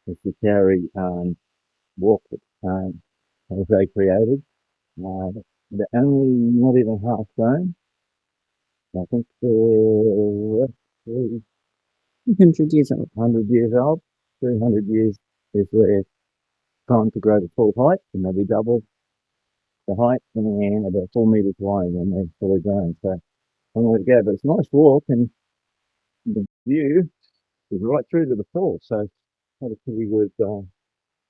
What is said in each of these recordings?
It's the Towery walk that they created. They're only not even half grown. I think they're roughly 100 years old. 100 years old. 300 years is their time to grow to full height, and they'll be double the height and about 4 metres wide when they're fully grown. So long way to go, but it's a nice walk, and the view is right through to the falls. So had a pretty good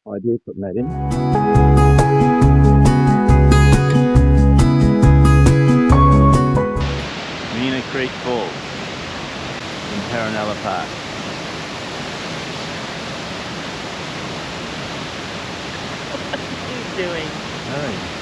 idea putting that in. Millaa Creek Falls in Barrine Park. What are you doing? Oh.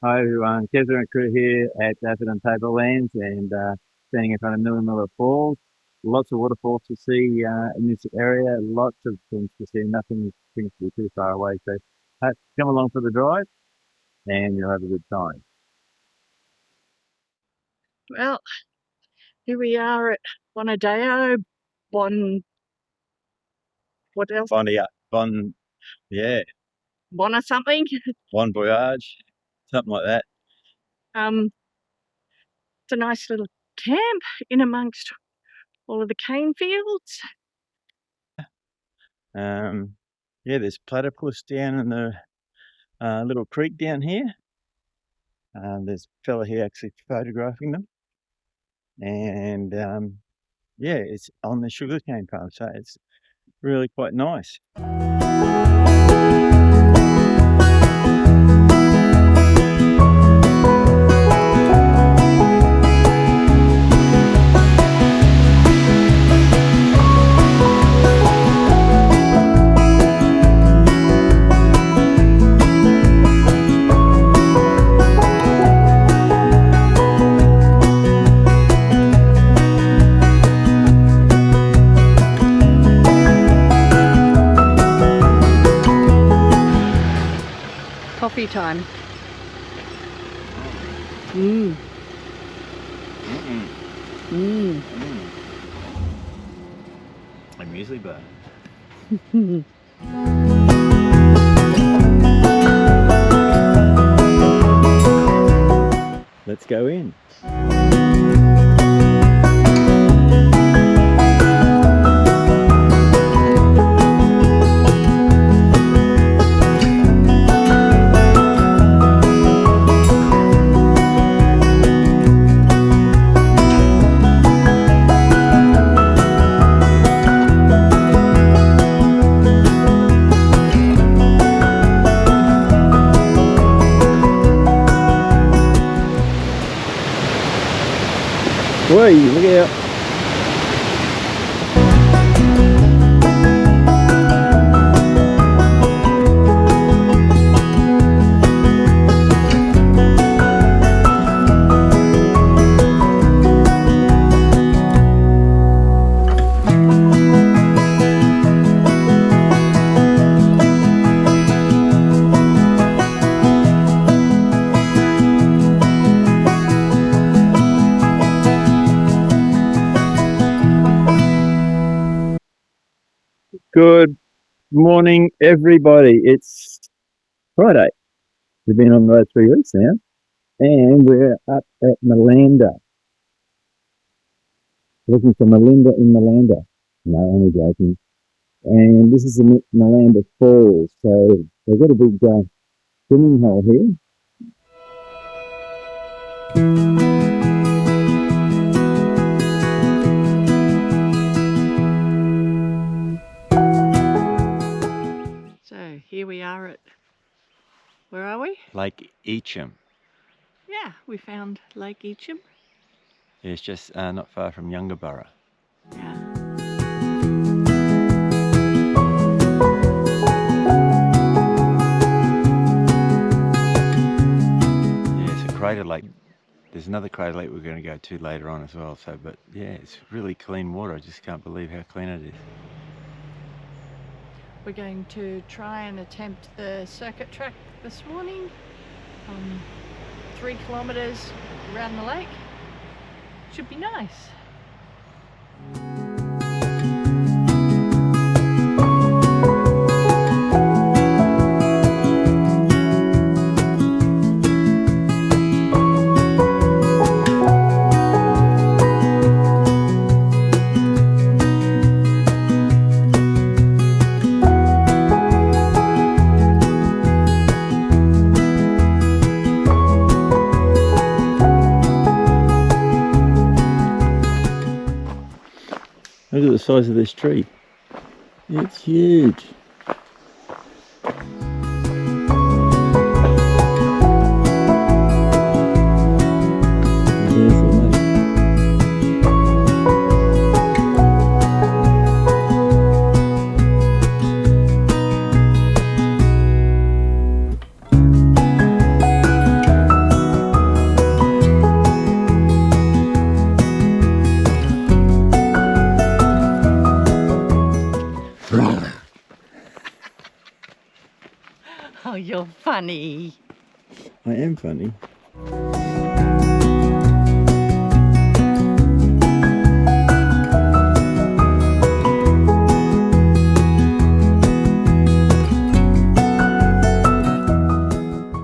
Hi everyone, KezzaNKrew here at Atherton Tablelands and standing in front of Millaa Millaa Falls. Lots of waterfalls to see in this area, lots of things to see, nothing seems to be too far away. So come along for the drive and you'll have a good time. Well, here we are at Bonadeo, what else? Yeah, Bon or something. Bon Voyage, something like that. It's a nice little camp in amongst all of the cane fields. Yeah, there's platypus down in the little creek down here. There's a fella here actually photographing them. And yeah, it's on the sugarcane farm, so it's really quite nice. Coffee time. Mmm. Mmm. A muesli bar. Let's go in. Wait, look out. Good morning, everybody. It's Friday. We've been on the road 3 weeks now, and we're up at Millaa, looking for Melinda in Millaa. No, only joking. And this is the Millaa Falls, so they've got a big swimming hole here. So here we are at, where are we? Lake Eacham. Yeah, we found Lake Eacham. Yeah, it's just not far from Yungaburra. Yeah. Yeah, it's a crater lake. There's another crater lake we're going to go to later on as well. So, but yeah, it's really clean water. I just can't believe how clean it is. We're going to try and attempt the circuit track this morning. 3 kilometres around the lake. Should be nice. Look at the size of this tree. It's huge. There's the lake. Oh, you're funny. I am funny.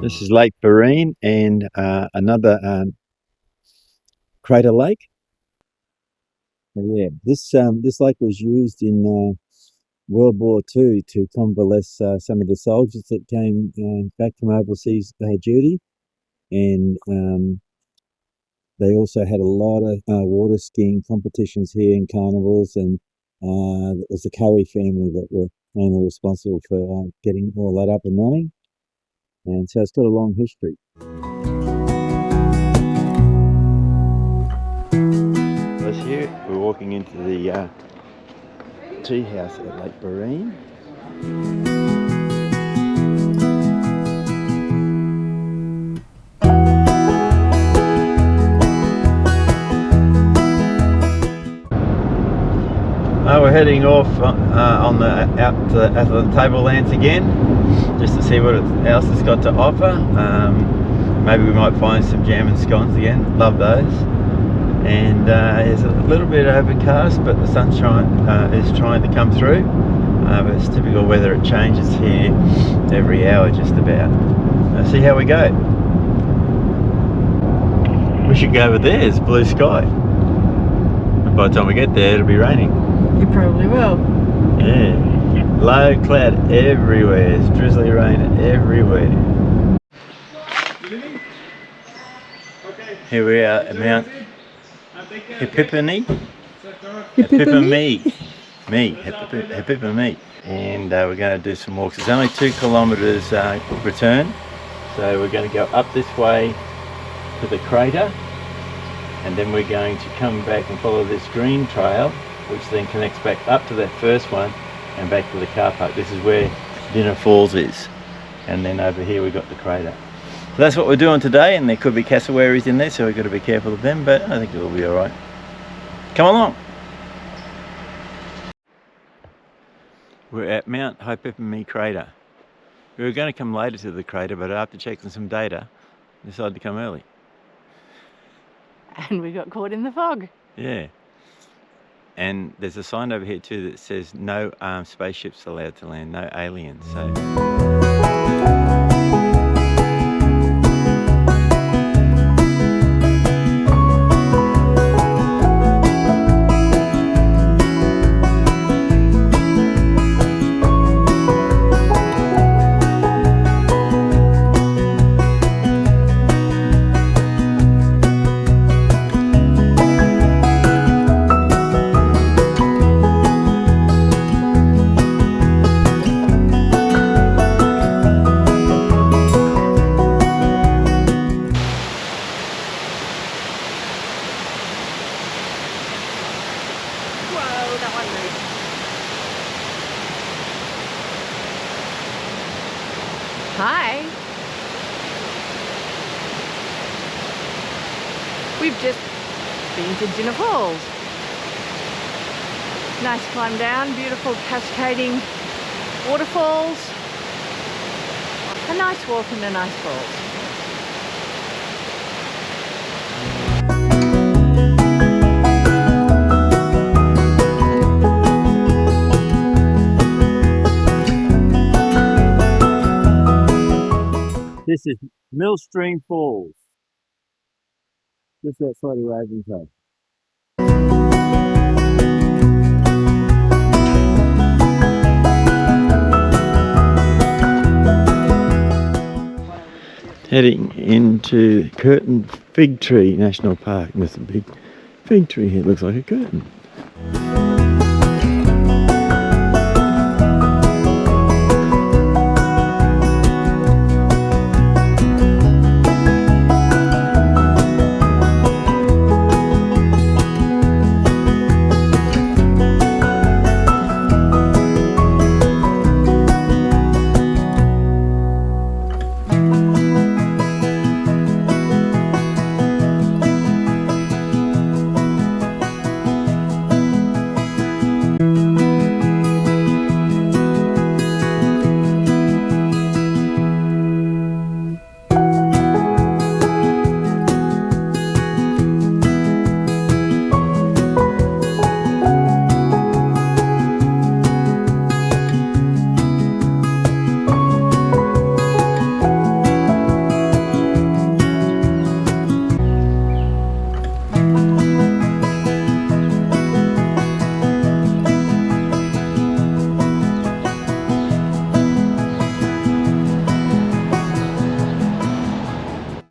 This is Lake Barrine and another crater lake. Yeah, this lake was used in World War II to convalesce some of the soldiers that came back from overseas. They had duty, and they also had a lot of water skiing competitions here and carnivals, and it was the Curry family that were mainly responsible for getting all that up and running, and so it's got a long history. This here, we're walking into the tea house at Lake Barrine. We're heading off out to the Atherton Tablelands again, just to see what else it's got to offer. Maybe we might find some jam and scones again. Love those. And it's a little bit overcast, but the sunshine is trying to come through. But it's typical weather, it changes here every hour just about. Let's see how we go. We should go over there, it's blue sky. And by the time we get there, it'll be raining. You probably will. Yeah. Low cloud everywhere, it's drizzly rain everywhere. Here we are at Mount Epiphany. Epiphany. And we're going to do some walks. It's only 2 kilometres return, so we're going to go up this way to the crater, and then we're going to come back and follow this green trail, which then connects back up to that first one and back to the car park. This is where Dinner Falls is, and then over here we've got the crater. So that's what we're doing today, and there could be cassowaries in there, so we've got to be careful of them, but I think it'll be alright. Come along! We're at Mount Epiphany crater. We were going to come later to the crater, but after checking some data, decided to come early. And we got caught in the fog. Yeah. And there's a sign over here too that says no armed spaceships allowed to land, no aliens. So Whoa, that one moved. Hi. We've just been to Dinner Falls. Nice climb down, beautiful cascading waterfalls. A nice walk in the nice falls. This is Millstream Falls, just outside of Raven's. Heading into Curtin Fig Tree National Park. There's a big fig tree here, it looks like a curtain.